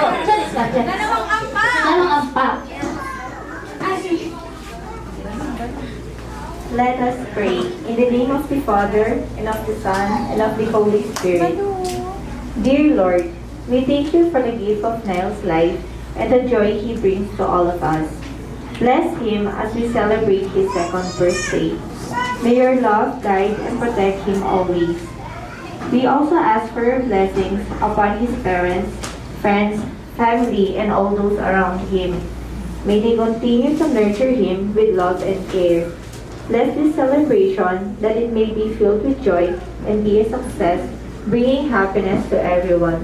charis ka, charis. Dalawang ampa! Dalawang ampa. Let us pray. In the name of the Father, and of the Son, and of the Holy Spirit. Dear Lord, we thank you for the gift of Niall's life and the joy he brings to all of us. Bless him as we celebrate his second birthday. May your love guide and protect him always. We also ask for your blessings upon his parents, friends, family, and all those around him. May they continue to nurture him with love and care. Bless this celebration that it may be filled with joy and be a success, bringing happiness to everyone.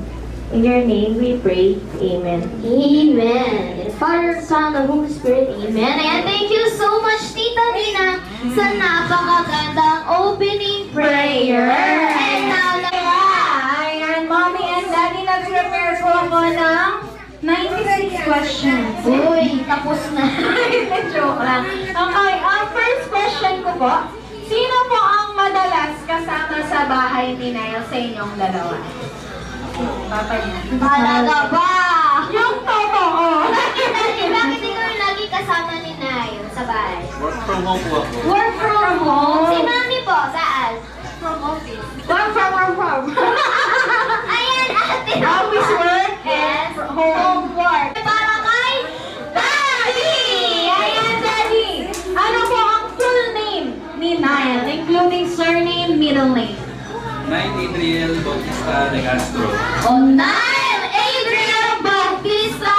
In your name we pray. Amen. Amen. Father, Son, and Holy Spirit. Amen. And thank you so much, Tita Nina, sa napakagandang opening prayer. And now, Ayan, Mommy and Daddy, nag-prepare po ako ng 96 questions. uy, tapos na. Joke lang. Okay, ang first question ko po, sino po ang madalas kasama sa bahay ni Niall sa inyong dalawa? Papa niya. Talaga ba? Yung totoo. Bakit ikaw yung lagi kasama ni Nayon sa bahay? Work from home po ako. Work from home. Si Mami po, saan? From office. Work from. Ayan, ate. Office work Yes. and homework. Para kay Daddy! Ayan, Daddy! Ano po ang full name ni Niall, including surname, middle name? 9 Adriel Bautista de Castro. Niall Adriel Bautista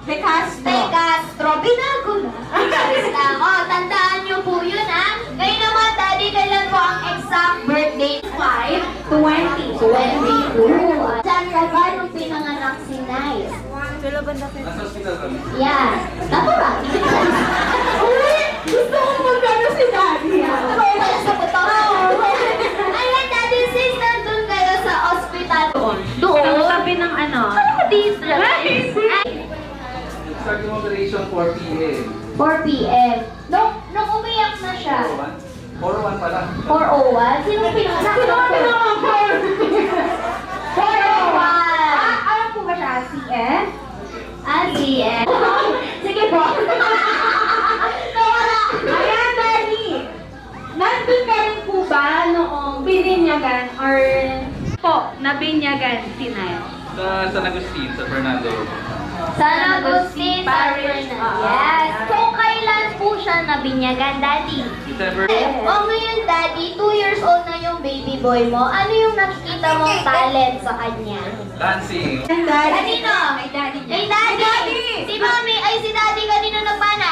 De Castro. De Castro. Binago na. Ayos lang. O, tandaan niyo po yun, ha? Ngayon naman, Daddy, kailan po ang exact birthday? 20. 22. Saan ka ba nung pinanganak si Niall? Nasa hospital kami. Yeah. Tapo ba? Gusto ko magkano si Daddy. Wala sa buto. Ayan, Daddy, since nandun kayo sa ospital. Doon? Ang tabi ng ano? Ano ko dito? Start yung operation 4 p.m. 4 p.m. Nung umiyak na siya, 4:01 pala. 4:01, sino pinanganak? Sino ang pinanganak? 4:01. Ano po ba siya? CF? CM. Sige po. Nawala. Ayan, Daddy! Nandun ka rin po ba noong bininyagan or po, nabinyagan si Niall? Sa San Agustin, sa Fernando. San Agustin Parish. Yes. So, kailan po siya nabinyagan, Daddy? December. O ngayon, Daddy, 2 years old na yung baby boy mo. Ano yung nakikita mong talent sa kanya? Dancing. Kanino? Kay Daddy niya. Kay Daddy! Daddy! Si Mami, ay si Daddy kanino nagpana?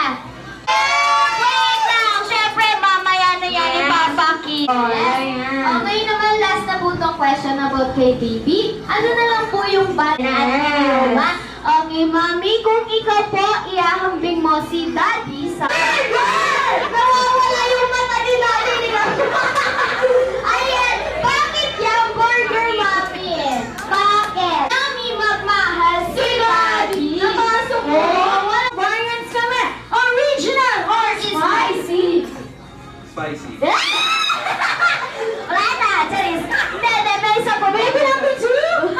Wait lang! Siyempre, mamaya na yan ipapakita. Ayan. Okay naman, last na po itong question about kay baby. Ano na lang po yung banana? Okay, Mami, kung ikaw po, iahambing mo si Daddy sa... Nawawala yung mata ni Daddy! Ayan! Bakit yung burger, Mami? Bakit? Mami, magmahal si Daddy! Napasok mo! Variants kami! Original or spicy? Spicy. Wala na, Charis. Hindi, may isa po. Baby number 2!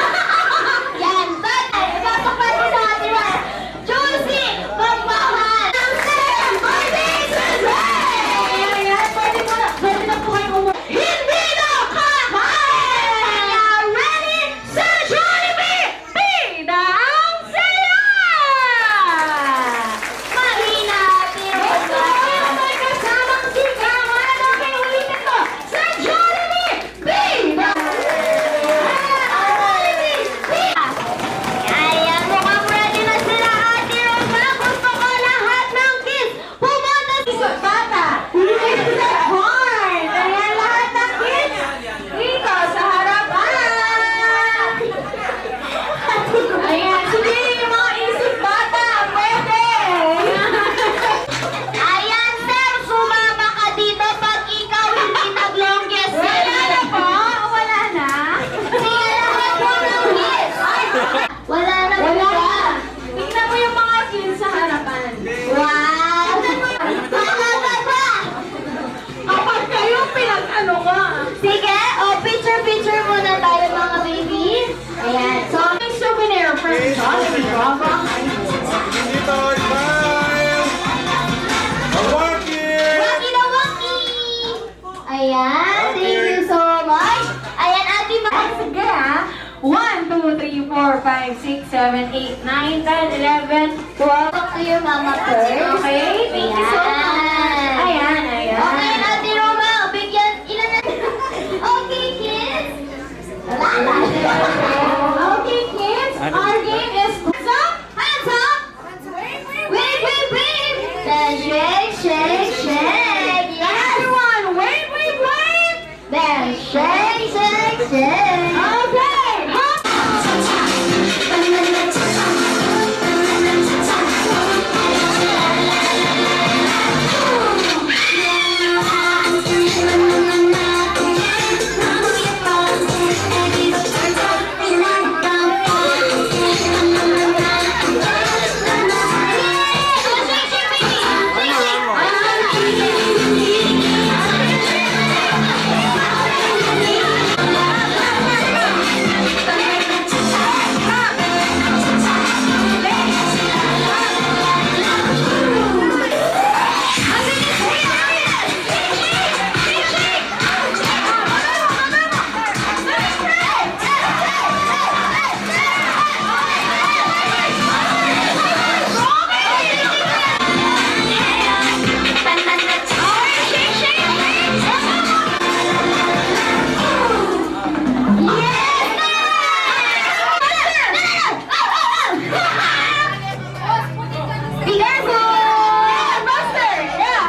Yan, bagay. Ipasok pa rin sa atin. Juicy! Magmahal! Ang sarap! My business! Ayan, pwede na po kayo umuwi. Hindi na kakain! Are you ready? Sa Jollibee! Pida ang saya! Mahinati! May kasamang sigawan! Okay, ulitin ko! Sa Jollibee! Pida! Jollibee! Ayan, mukhang ready na sila, Ate Rosa. Gusto ko lahat ng kids pumunta sa Bata! It's a horn! Ayan lahat ng kids! Dito sa harapan! Ayan, sige yung mga isip bata! Pwede! Ayan, sir, sumama ka dito pag ikaw hindi nag-longest Wala na po? Wala na? Sige, lahat po ng kids! Wala na po Wala ba? na! Tingnan mo yung mga kids sa harapan. Wow! Talaga ba? Kapag kayo pinag-ano ka. Sige, picture muna tayo mga baby. Ayan, so, May souvenir from 6, 7, 8, 9, 10, 11, 12. Talk to your mama first. Okay, thank you so much. Ayan, ayan. Okay, Ate Roma, bigyan, ilan na? Okay, kids. Wala. Okay, kids, our game is hands up. Hands up. Wave, wave, wave. Then shake, shake, shake. Yes. Everyone, wave, wave, wave. Then shake, shake, shake. Okay. Be careful! Buster! Yeah!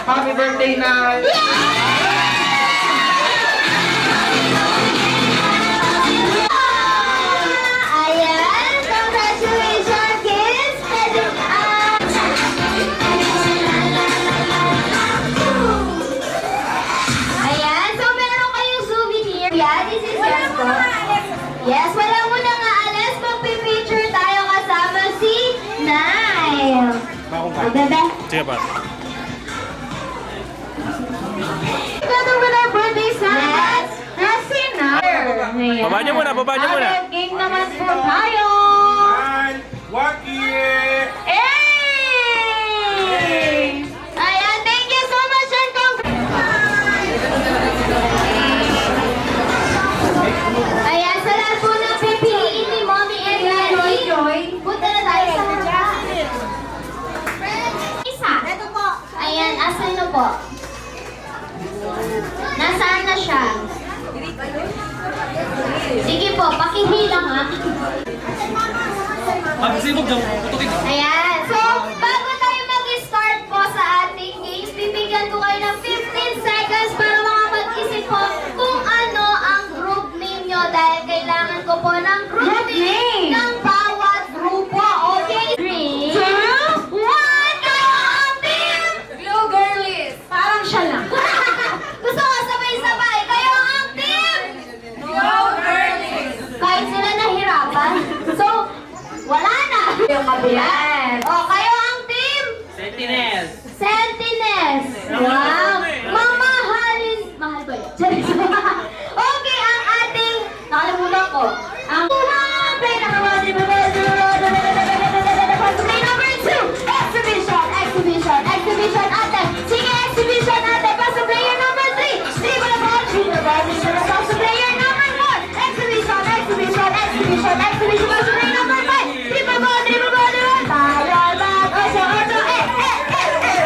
Happy birthday, Nay! Ayan! Congratulations, kids! Ayan, so meron kayong souvenir. Yeah, this is yours po. Yes, wala mo na nga alas. Magpipicture tayo kasama si Nile. O, bebe. Sige pa. Together with our birthday son, Yes. Rasina. Ayan. Baba niyo muna, baba niyo muna. At game naman po tayo. Hey! Ayan, thank you so much and Ayan, sa lahat po ng pipiliin ni Mommy and Daddy. Joy. Punta na tayo sa harap. Isa. Ito po. Ayan, asan na po? Nasaan na siya? Sige po, pakihilang ha. Ayan, so bago tayo mag-start po sa ating games, bibigyan ko kayo ng 15 seconds para makapag-isip po kung ano ang group ninyo dahil kailangan ko po ng group name ng bawat grupo. Okay? 3, 2, 1, go! Team! Blue Girlies. Parang siya lang. Gusto ko sabay-sabay. Kayo ang team! Blue Girlies. Kahit sila nahirapan. So, wala na. Yung mabigat. O, kayo ang team? Sentinels! Sentinels. Wow. Mamahalin. Mahal ba yun? Okay, ang ating, nakalimutan ko. Ang play number 2, exhibition, exhibition, exhibition, ate. Sige, exhibition, ate. Pass to player number 3. Dribble the ball, dribble the ball, dribble the ball. Pass to player number 4. Exhibition, exhibition, exhibition, exhibition. Pass to player number 5. Dribble ball, dribble ball, dribble. Tayo, back, 8, 8, 8, 8.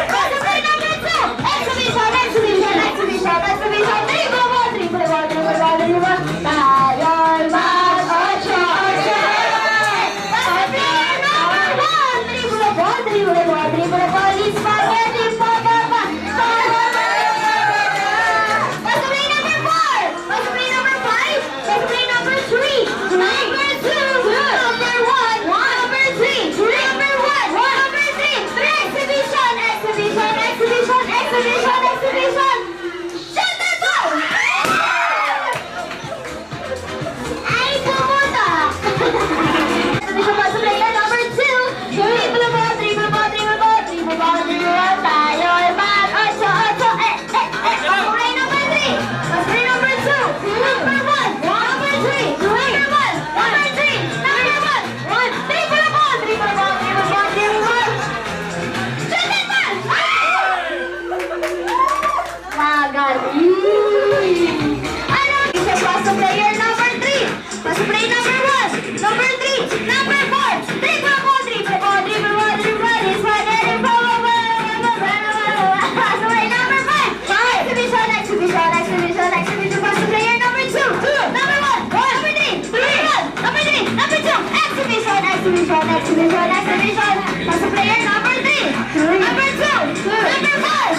exhibition, exhibition, exhibition. Pass to player number 3. Number 2. Number 4. 4.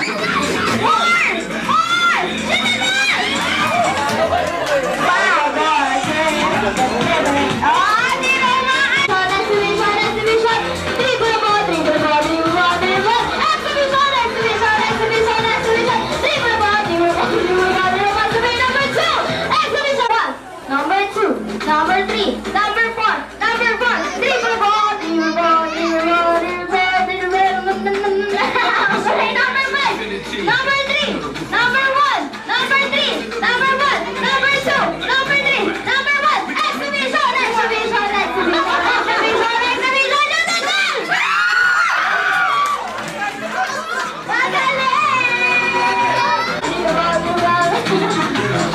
Shoot it down! 5, 4, 3, 2, 1. Oh, di ba na? Exhibition, exhibition. Dribble ball, dribble ball, dribble ball, dribble ball. Exhibition, exhibition, exhibition, exhibition. Dribble ball, dribble ball, dribble ball, dribble ball. Pass to player number 2. Exhibition. 1. Number 2. Number 3. Number 4. Number 4. Dribble ball, dribble ball, dribble ball, dribble ball, dribble ball. Play number 5. Number 3. Number 1. Number 3. Number 1. Number 2. Number 3. Number 1. Exhibition, exhibition, exhibition, exhibition, exhibition. Shoot it down!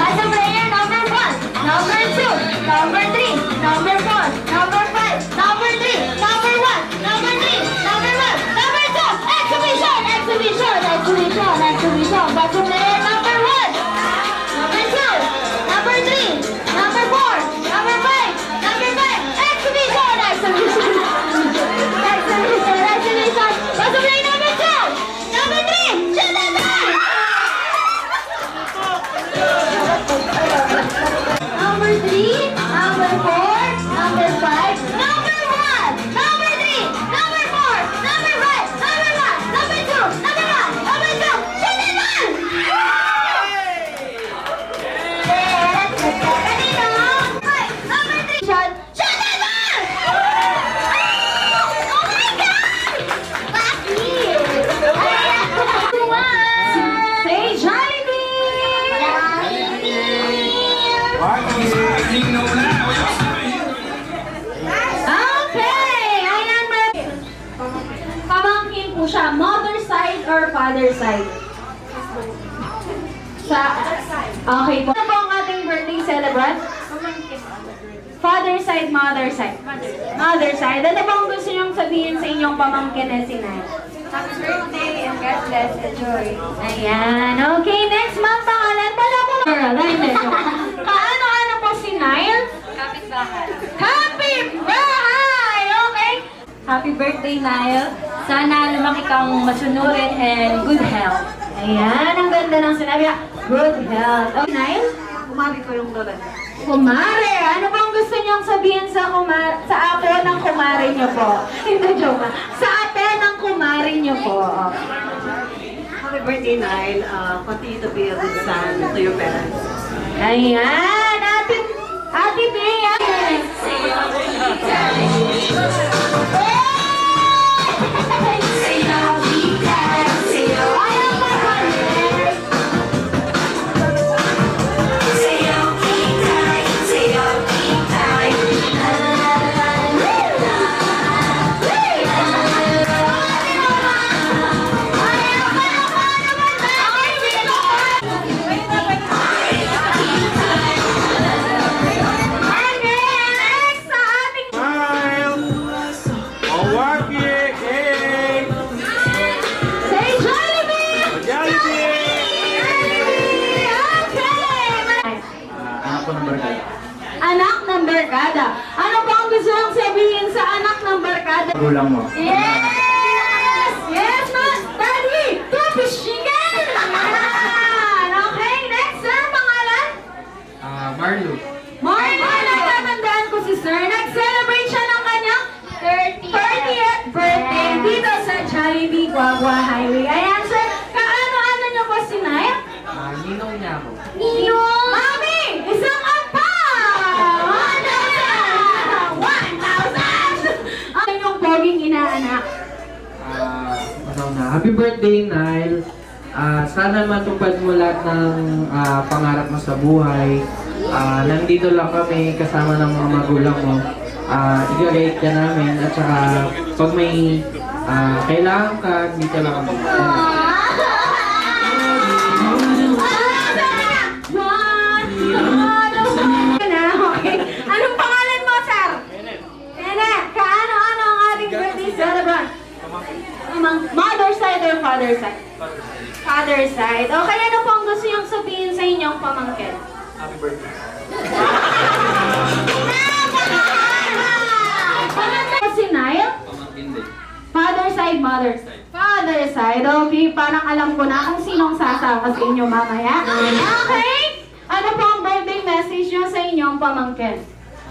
Pass to player number 1, number 2, number 3, number 4, number 5, number 3, number 1, number 3, number 1, number 2. Exhibition, exhibition, exhibition, exhibition. Pass to player number 1, number 2, number 3, number 4, number 5, number 5. Exhibition, exhibition, exhibition, exhibition. Pass to player number 2, number 3. Shoot it down! Number 3, number 4, number 5, number 1, number 3, number 4, number 5, number 1, number 2, number 1, number 2. Shoot it down! Kanina, number 3, shot. Shoot it down! Oh my God! Bakit? Say Jollibee! Okay! Ayan, pamangkin po siya. Mother side or father side? Okay po. Ano po ang ating birthday celebrant? Father side, mother side. Mother side. Ano po ang gusto niyong sabihin sa inyong pamangkin na si Nay? Happy birthday and God bless. Enjoy. Ayan. Okay, next month pangalan. Wala po. Kaano-ano po si Nile? Happy bahay! Okay. Happy birthday, Niall. Sana lumaki kang masunurin and good health. Ayan, ang ganda ng sinabi. Good health. Okay, Nile? Kumari ko yung lola. Kumare! Ano bang gusto niyong sabihin sa apo ng kumare niyo po? Hindi, joke lang. Sa ate ng kumare niyo po. Happy birthday, Niall. Continue to be a good son to your parents. Ayan, Ate Bea. Ayaw pa ba? Next sa ating Smile! Mawaki! Hey! Say Jollibee! Jollibee! Okay! Anak ko ng barkada. Anak ng barkada. Ano po ang gusto mong sabihin sa anak ng barkada? Gulang mo. Yes! Yes, Mas! Daddy! Two-fish chicken! Yan! Okay, next, sir, pangalan? Marlo. Marlon, natatandaan ko si sir. Nag-celebrate siya ng kanyang 30th birthday dito sa Jollibee Guagua Highway. Ayan, sir. Kaano-ano niyo po si Nay? Ninong niya ako. Nino! Mami! Isang apa! 1,000! Ang inyong poging inaanak. Happy birthday, Nile. Sana matupad mo lahat ng pangarap mo sa buhay. Nandito lang kami kasama ng mga magulang mo. I-guide ka namin at saka pag may kailangan ka, dito lang kami. Okay. Anong pangalan mo, sir? Nene, kaano-ano ang ating birthday celebrant? Mother side or father side? Father side. Okay, ano po ang gusto niyong sabihin sa inyong pamangkin? Happy birthday. Si side, mother side? Father side. Okay, parang alam ko na kung sinong sasama sa inyo mamaya. Okay? Ano po ang birthday message nyo sa inyong pamangkin?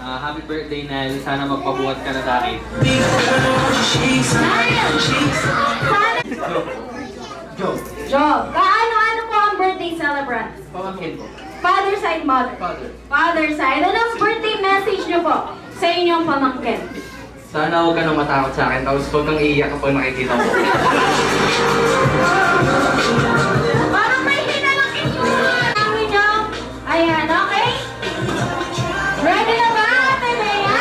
Happy birthday, Nel. Sana magpabuhat ka na sa akin. Job. Ano po ang birthday celebrant? Pamangkin po. Father side, mother. Father side. Ano ang birthday message nyo po sa inyong pamangkin? Sana huwag ka nang matakot sa akin, tapos huwag kang iiyak kapag nakikita mo. Parang may hinalaki nyo. Ayan, okay? Ready na ba, Ate Bea?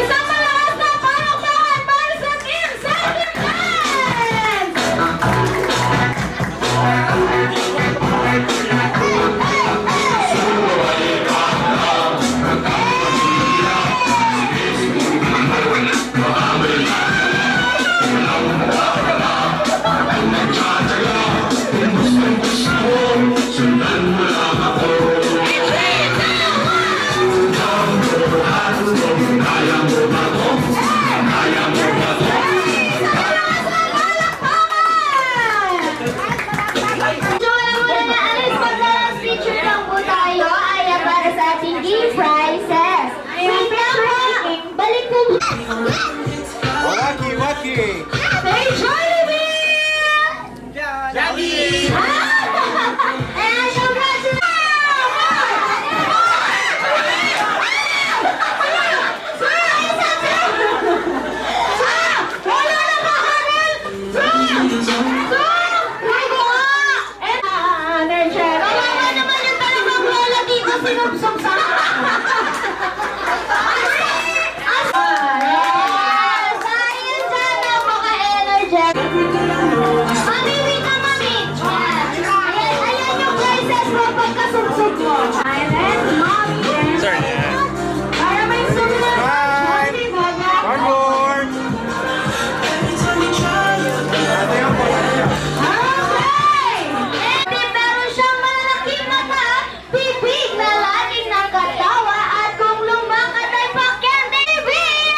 Isang malakas na palakpakan para sa Team Second Dance! So, alam mo na alis mag-last picture lang po tayo ay para sa ating gift prizes. Wait lang po. Balik po. Waki, waki! Say Jollibee! Jackie! And congratulations! Kawawa naman yung talagang lola dito sinubsob sa Ayun sana maka-energetic. Mami, wait na mami. Ayan yung prices mo pagkasubsob mo. Silent, mommy, and para may sumunod. Bye. Jollibee, baga. One more! Ate yung po. Okay! And meron siyang malalaking mata, bibig na laging nakatawa, at kung lumakad ay pakyang TV.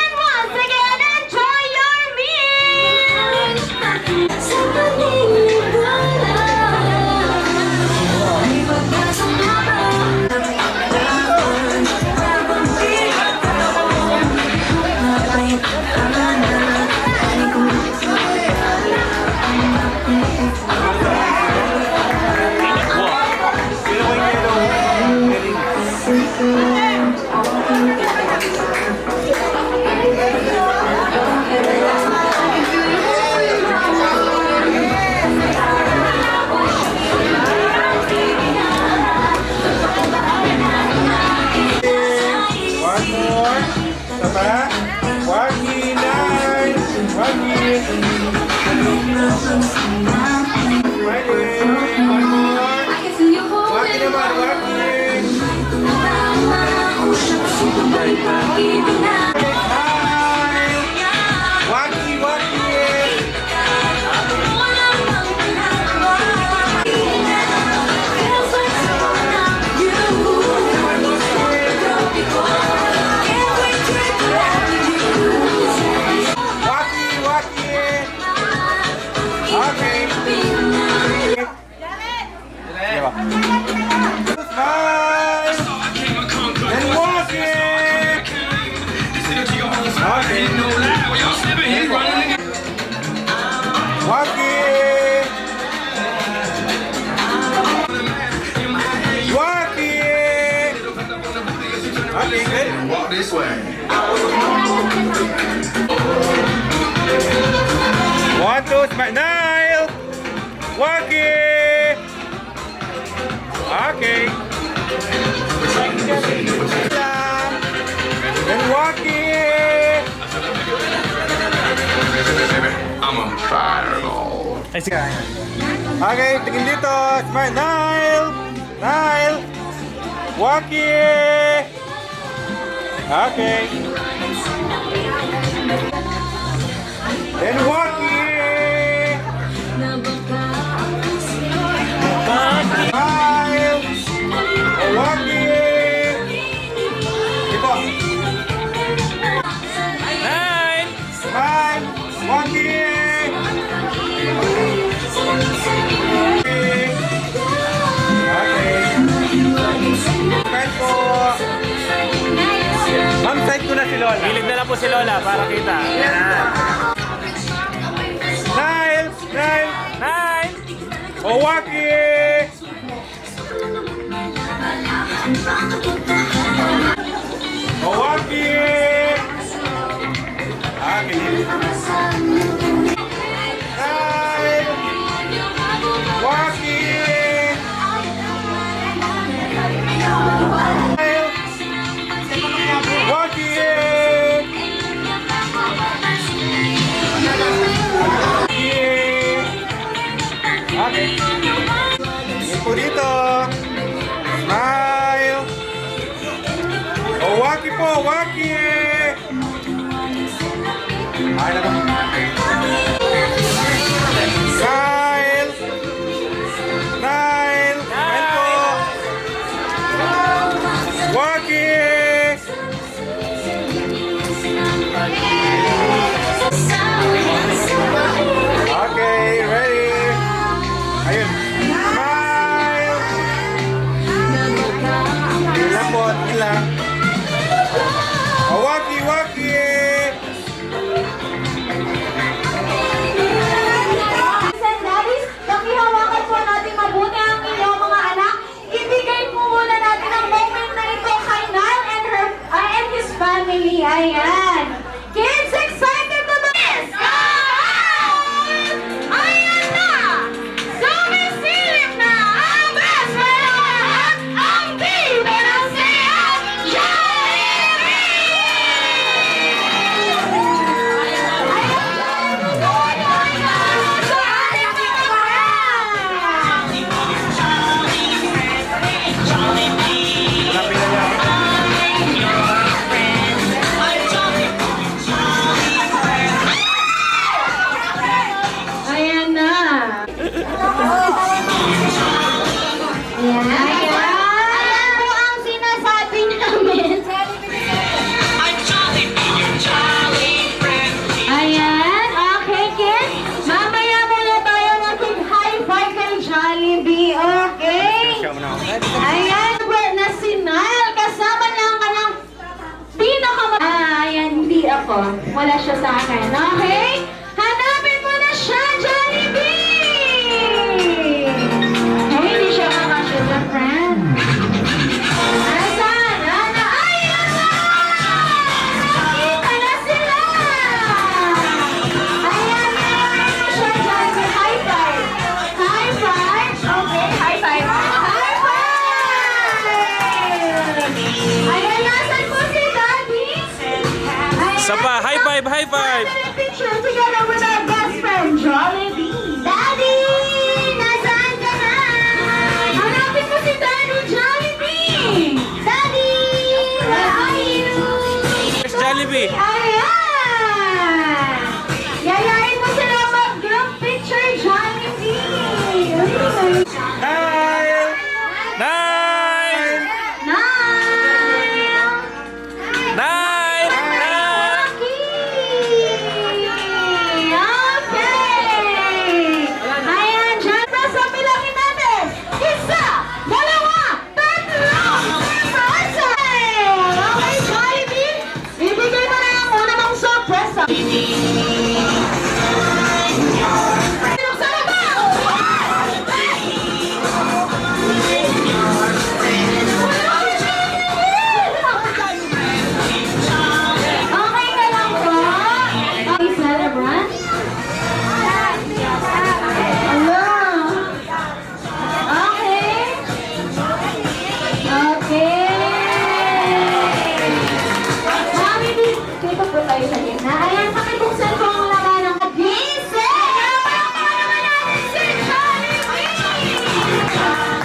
And once again, enjoy your meal! Sa paningin ko Sino ko yung yellow? One more. Saba. Waki, nine. Waki. Smiley. One more. Waki naman, waki. Nine. Waki, waki. Waki, waki. Okay. Diba? Smile. And walk it. Okay. Walk it. Walk it. Okay, good. Walk this way. 1, 2, smile. Walk it. Okay. And walk it. I'm a fireball. Okay, tingin dito. Smile. Nile. Nile. Walk it. Okay. Then walk it. Smile. Walk it. Dito. Nine. Smile. Walk it. Lola. Gilid na lang po si Lola para kita. Yan. Nile! Nile! Nile! Owaki! Owaki! Ah, gilid. Nile! Waki! Waki! Okay. Ito dito. Smile. Oh, waki po, waki. Ay, naku. Smile. Smile. Ito. Waki. Okay, ready. Ayun. Smile. Ilang po, ilang. Oh, waki, waki. And daddies, pakihawakan po natin mabuti ang inyong mga anak. Ibigay po muna natin ang moment na ito kay Nile and his family. Ayan. Kids, excited to the best! Ayan na! Sumisilip na ang best friend at ang bibe ng siya, Jollibee! Ayan na. Ayan. Ayan po ang sinasabi namin. Ayan. Okay, kids. Mamaya muna tayo mag-high five kay Jollibee. Okay? Ayan. Na si Nile. Kasama niya ang kanyang ayan, hindi ako. Wala siya sa akin. Okay? Hanapin mo na siya, Jollibee! Hey, hindi siya makasya sa friend. Nasaan? Ana? Ayan na! Nakita na sila! Ayan na siya, Jollibee. High five! High five! Okay, high five! High five! Ayan, nasan po si Daddy? Isa pa, high five, high five. Picture together with our best friend, Jollibee. Daddy! Nasaan ka na? Hanapin mo si Daddy, Jollibee! Daddy! Where are you? Where's Jollibee? Ayan! Yayain mo sila mag-group picture, Jollibee! Nile! Nile! Nile! Nile! Nile! Okay! Ayan, dyan pa sa bilangin natin. Isa, dalawa, tatlo, sorpresa! Okay, Jollibee, ibigay mo na yung una mong sorpresa. Binuksan na ba? Okay na lang po. Okay, celebrant. Hello. Okay. Okay. Mami, dito po tayo sa gitna. Ayan, pakibuksan po ang laman ng gising. Napakama naman natin si Jollibee.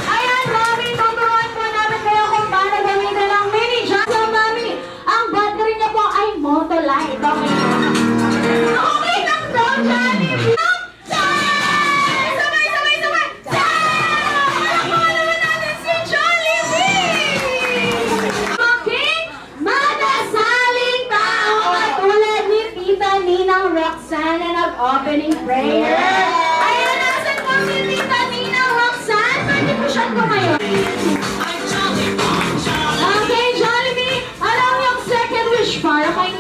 Ayan, Mami, tuturuan po namin kayo kung paano gamitin ang mini jar. So, Mami, ang battery niya po ay Motolite. Okay na. Okay lang daw, Jollibee. Sabay, sabay, sabay. Napakama naman natin si Jollibee. Okay, madasaling tao katulad ni Tita Ninang Roxanne na nag-opening prayer. Ayan, nasan po si Tita Ninang Roxanne? Pwede po siyang tumayo. Okay, Jollibee, alam yung second wish para kay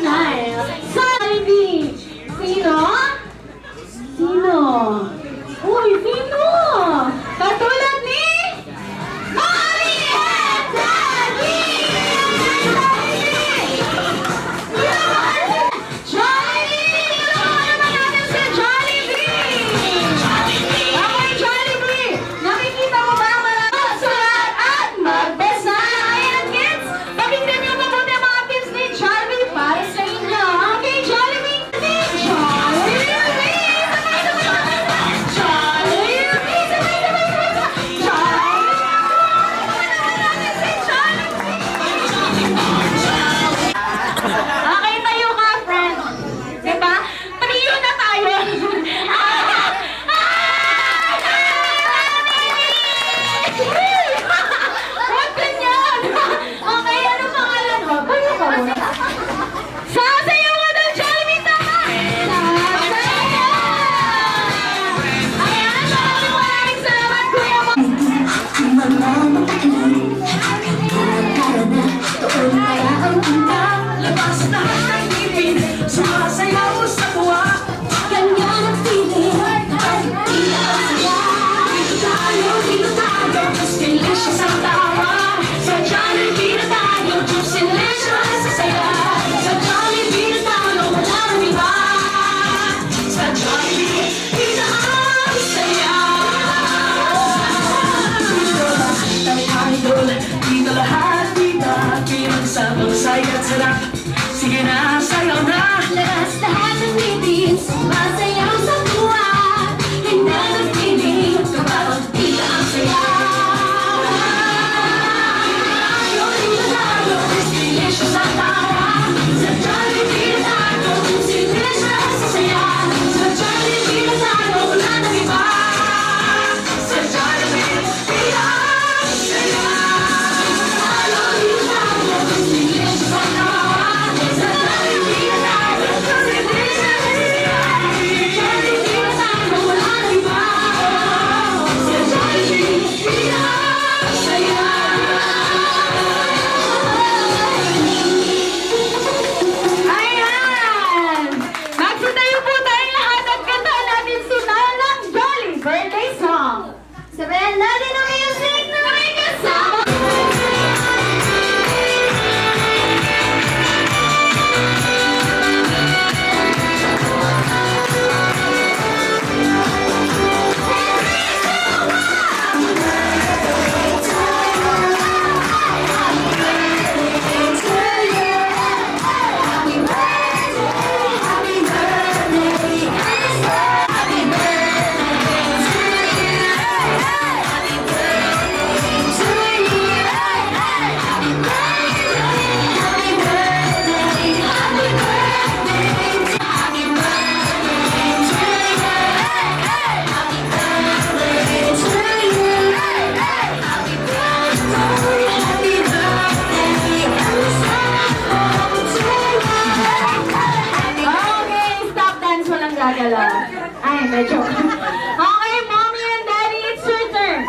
gumagalaw. Ay, medyo. Okay, mommy and daddy, it's your turn.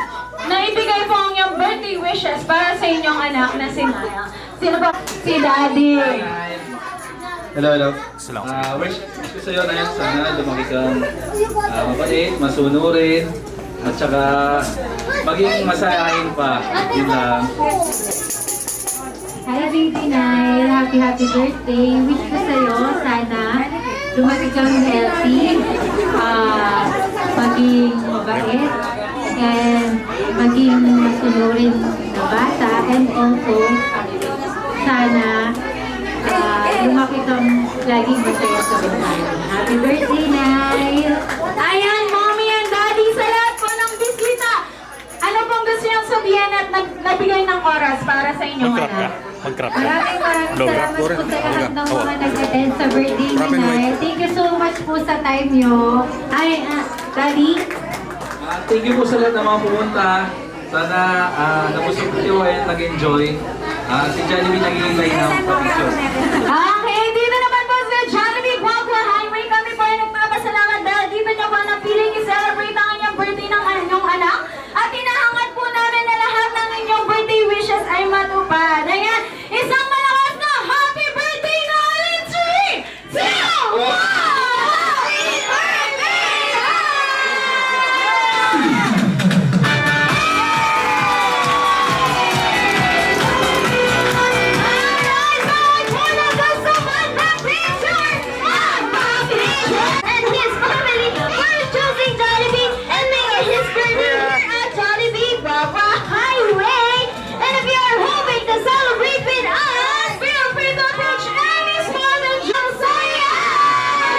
Naibigay po ang iyong birthday wishes para sa inyong anak na si Maya. Sino ba? Si daddy. Hello, hello. Wish ko sa'yo na yan, sana lumaki kang mabait, masunurin, at saka maging masayahin pa. Yun lang. Hi, baby Nile. Happy birthday. Wish ko sa'yo, sana lumaki kang healthy, maging mabait, and maging masunurin na bata, and also, sana lumaki kang laging masaya sa buhay. Happy birthday, Nile! Ayan, mommy and daddy, sa lahat po ng bisita. Ano pong gusto niyong sabihin at nagbigay ng oras para sa inyong anak? Maraming salamat po sa lahat ng mga nag-attend sa birthday ni Nile. Thank you so much po sa time nyo. Ay, Daddy? Thank you po sa lahat ng mga pumunta. Sana nabusog kayo and nag-enjoy. Si Jollibee nag-iingay ng picture. Okay, dito naman po sa Jollibee Guagua Highway. Kami po ay nagpapasalamat dahil dito niyo po napiling i-celebrate ang inyong birthday ng inyong anak. At inahangat po namin na lahat ng inyong birthday wishes ay matupad. Ayan, isang malakas na happy birthday na in 3, 2, 1! Happy birthday! And his family for choosing Jollibee and making his birthday here at Jollibee Guagua Highway. And if you are hoping to celebrate with us, feel free to approach any small than Josiah.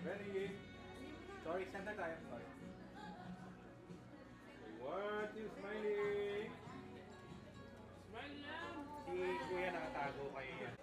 Ready? Sorry, saan na tayo? Sorry. 1, 2, smiling! Smile lang! Si Kuya nakatago kayo yan.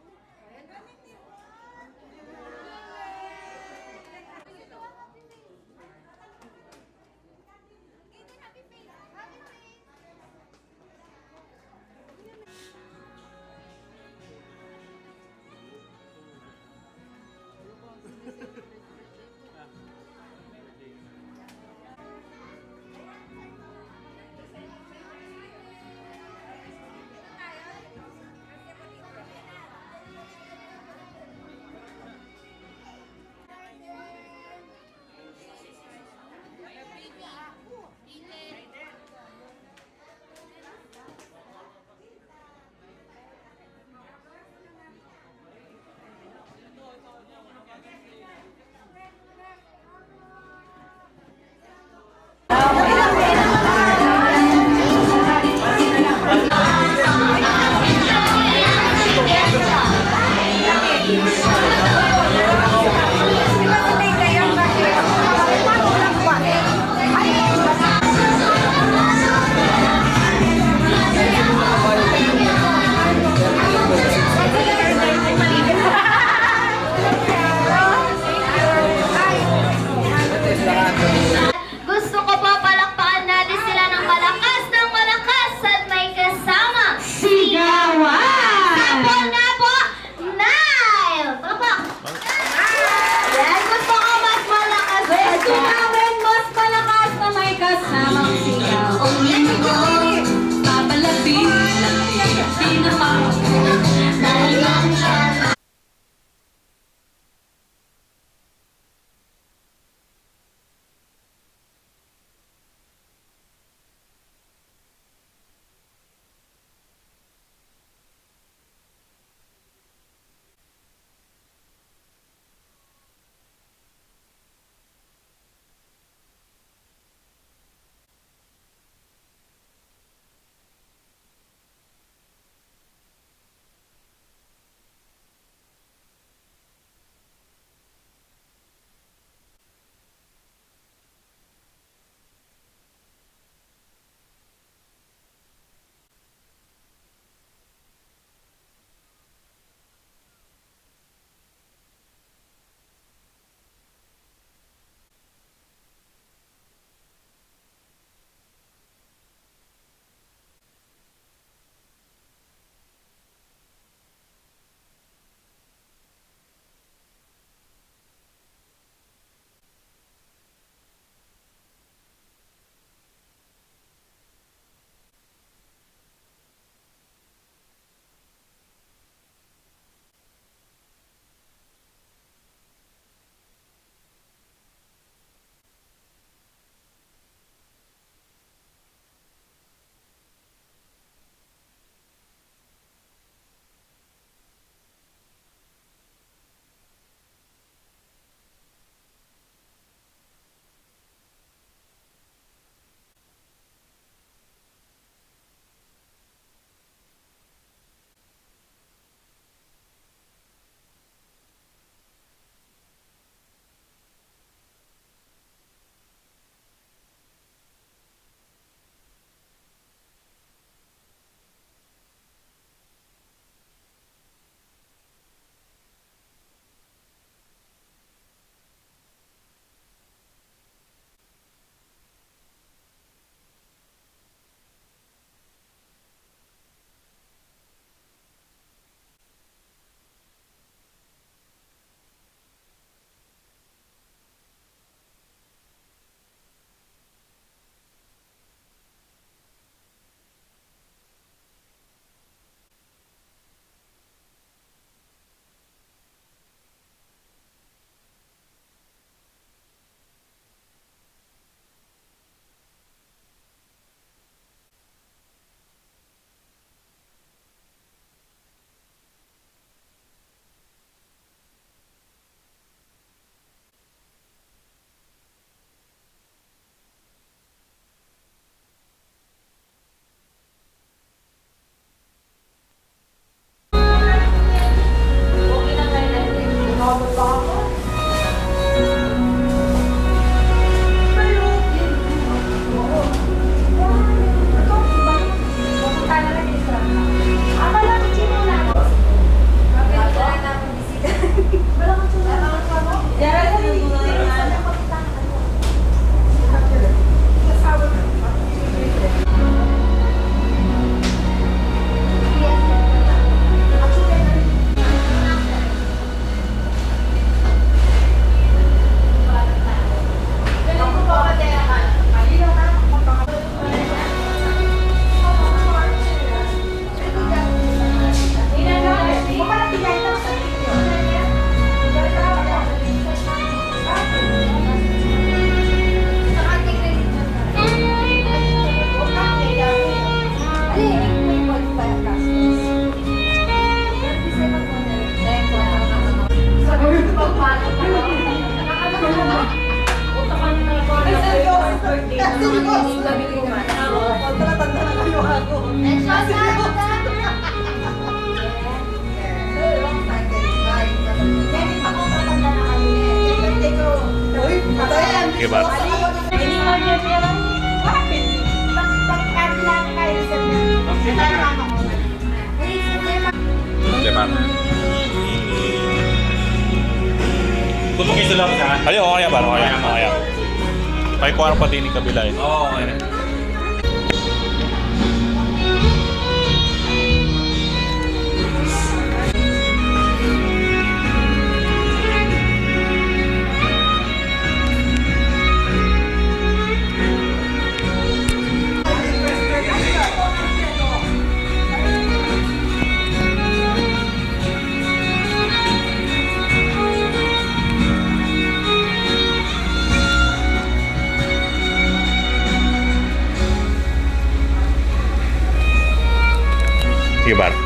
Okay ba? Diba? Kung isa lang sa akin. Ayun, okay ba? Okay. Kaya ko ano pati ni kabila eh. Oo, okay na. Sige ba?